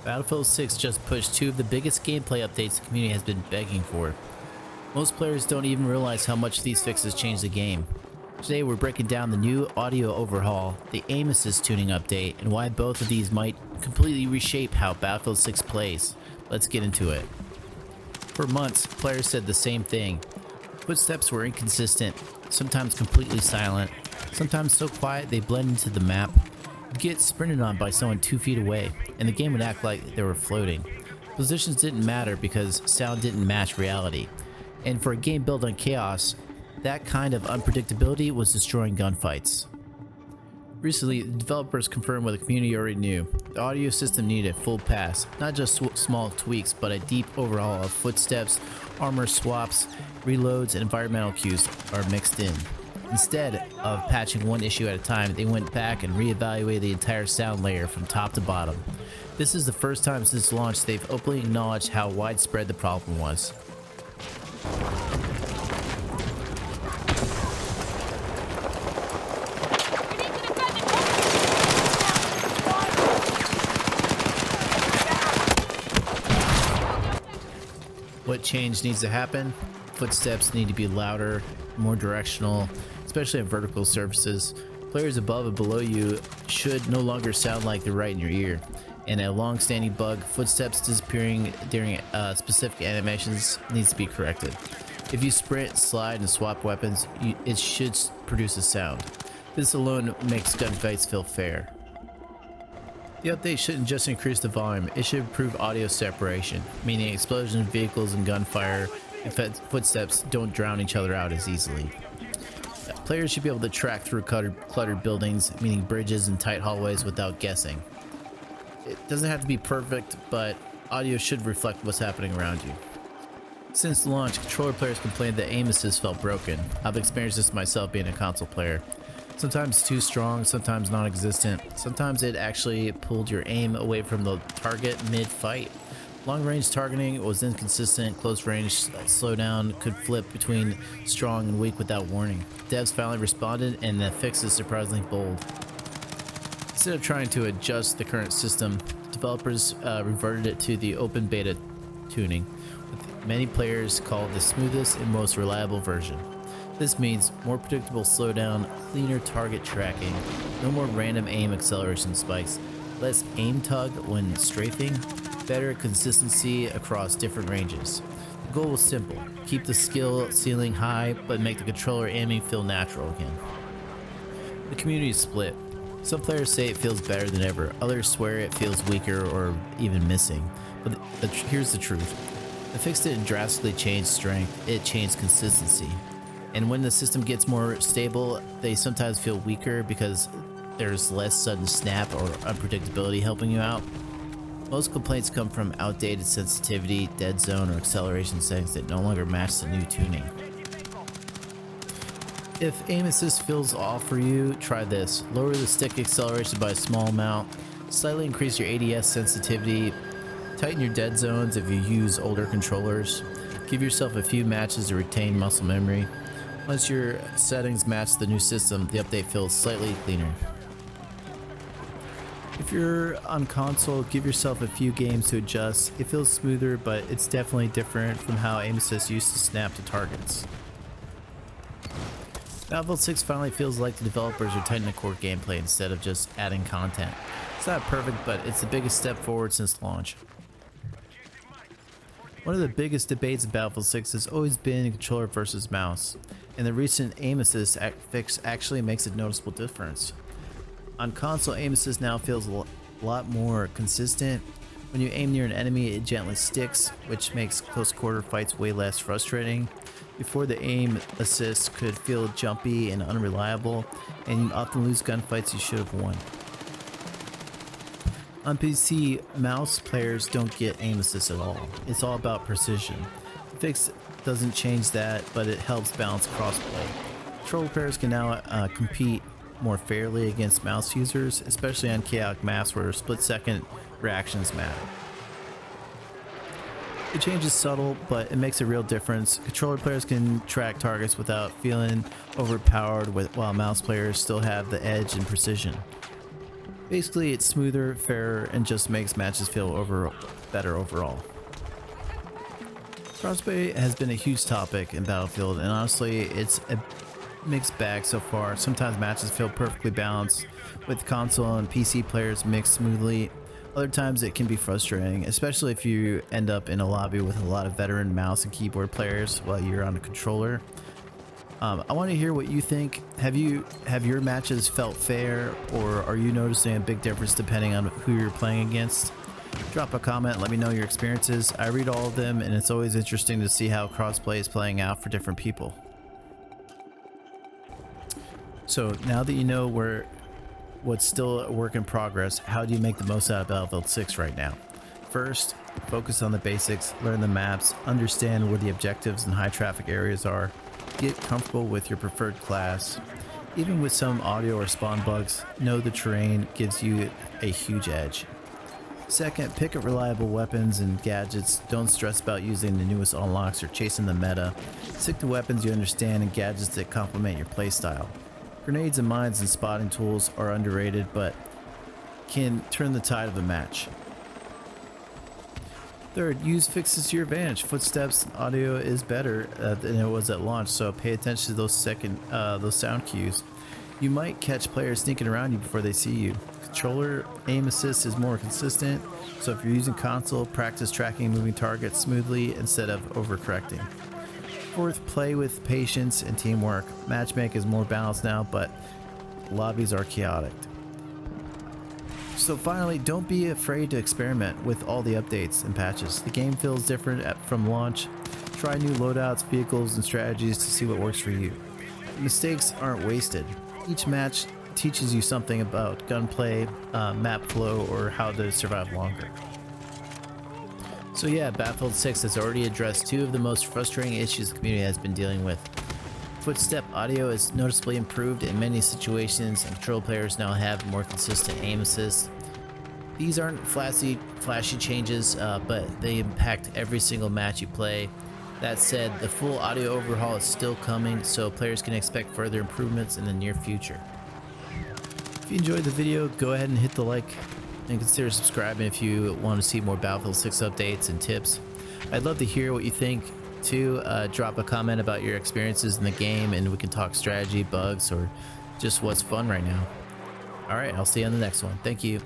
Battlefield 6 just pushed two of the biggest gameplay updates the community has been begging for. Most players don't even realize how much these fixes change the game. Today we're breaking down the new audio overhaul, the aim assist tuning update, and why both of these might completely reshape how Battlefield 6 plays. Let's get into it. For months, players said the same thing. Footsteps were inconsistent, sometimes completely silent, sometimes so quiet they blend into the map. You'd get sprinted on by someone 2 feet away, and the game would act like they were floating. Positions didn't matter because sound didn't match reality. And for a game built on chaos, that kind of unpredictability was destroying gunfights. Recently, the developers confirmed what the community already knew. The audio system needed a full pass, not just small tweaks, but a deep overhaul of footsteps, armor swaps, reloads, and environmental cues are mixed in. Instead of patching one issue at a time, they went back and reevaluated the entire sound layer from top to bottom. This is the first time since launch they've openly acknowledged how widespread the problem was. What change needs to happen? Footsteps need to be louder, more directional, especially on vertical surfaces. Players above and below you should no longer sound like they're right in your ear. And a long-standing bug, footsteps disappearing during specific animations, needs to be corrected. If you sprint, slide, and swap weapons, it should produce a sound. This alone makes gunfights feel fair. The update shouldn't just increase the volume, it should improve audio separation, meaning explosions, vehicles, and gunfire and footsteps don't drown each other out as easily. Players should be able to track through cluttered buildings, meaning bridges and tight hallways, without guessing. It doesn't have to be perfect, but audio should reflect what's happening around you. Since launch, controller players complained that aim assist felt broken. I've experienced this myself being a console player. Sometimes too strong, sometimes non-existent. Sometimes it actually pulled your aim away from the target mid-fight. Long-range targeting was inconsistent, close-range slowdown could flip between strong and weak without warning. Devs finally responded, and the fix is surprisingly bold. Instead of trying to adjust the current system, developers reverted it to the open beta tuning, with many players called the smoothest and most reliable version. This means more predictable slowdown, cleaner target tracking, no more random aim acceleration spikes, less aim tug when strafing, better consistency across different ranges. The goal was simple: keep the skill ceiling high, but make the controller aiming feel natural again. The community is split. Some players say it feels better than ever, others swear it feels weaker or even missing. But here's the truth. The fix didn't drastically change strength, it changed consistency. And when the system gets more stable, they sometimes feel weaker because there's less sudden snap or unpredictability helping you out. Most complaints come from outdated sensitivity, dead zone, or acceleration settings that no longer match the new tuning. If aim assist feels off for you, try this. Lower the stick acceleration by a small amount, slightly increase your ADS sensitivity, tighten your dead zones if you use older controllers, give yourself a few matches to retain muscle memory. Once your settings match the new system, the update feels slightly cleaner. If you're on console, give yourself a few games to adjust. It feels smoother, but it's definitely different from how aim assist used to snap to targets. Battlefield 6 finally feels like the developers are tightening the core gameplay instead of just adding content. It's not perfect, but it's the biggest step forward since launch. One of the biggest debates in Battlefield 6 has always been controller versus mouse, and the recent aim assist fix actually makes a noticeable difference. On console, aim assist now feels a lot more consistent. When you aim near an enemy, it gently sticks, which makes close quarter fights way less frustrating. Before, the aim assist could feel jumpy and unreliable, and you often lose gunfights you should have won. On PC, mouse players don't get aim assist at all. It's all about precision. The fix doesn't change that, but it helps balance crossplay. Controller players can now compete more fairly against mouse users, especially on chaotic maps where split-second reactions matter. The change is subtle, but it makes a real difference. Controller players can track targets without feeling overpowered, while mouse players still have the edge and precision. Basically, it's smoother, fairer, and just makes matches feel better overall. Crossplay has been a huge topic in Battlefield, and honestly, it's a mixed bag so far. Sometimes matches feel perfectly balanced, with console and PC players mixed smoothly. Other times it can be frustrating, especially if you end up in a lobby with a lot of veteran mouse and keyboard players while you're on a controller. I want to hear what you think. Have your matches felt fair, or are you noticing a big difference depending on who you're playing against? Drop a comment, let me know your experiences. I read all of them, and it's always interesting to see how crossplay is playing out for different people. So now that you know what's still a work in progress, how do you make the most out of Battlefield 6 right now? First, focus on the basics, learn the maps, understand where the objectives and high traffic areas are, get comfortable with your preferred class. Even with some audio or spawn bugs, know the terrain gives you a huge edge. Second, pick up reliable weapons and gadgets. Don't stress about using the newest unlocks or chasing the meta. Stick to weapons you understand and gadgets that complement your playstyle. Grenades and mines and spotting tools are underrated, but can turn the tide of a match. Third, use fixes to your advantage. Footsteps audio is better than it was at launch, so pay attention to those sound cues. You might catch players sneaking around you before they see you. Controller aim assist is more consistent, so if you're using console, practice tracking moving targets smoothly instead of overcorrecting. Fourth, play with patience and teamwork. Matchmaking is more balanced now, but lobbies are chaotic. So finally, don't be afraid to experiment with all the updates and patches. The game feels different from launch. Try new loadouts, vehicles, and strategies to see what works for you. Mistakes aren't wasted. Each match teaches you something about gunplay, map flow, or how to survive longer. So yeah, Battlefield 6 has already addressed two of the most frustrating issues the community has been dealing with. Footstep audio is noticeably improved in many situations, and control players now have more consistent aim assist. These aren't flashy changes, but they impact every single match you play. That said, the full audio overhaul is still coming, so players can expect further improvements in the near future. If you enjoyed the video, go ahead and hit the like and consider subscribing if you want to see more Battlefield 6 updates and tips. I'd love to hear what you think too. Drop a comment about your experiences in the game and we can talk strategy, bugs, or just what's fun right now. Alright, I'll see you on the next one. Thank you.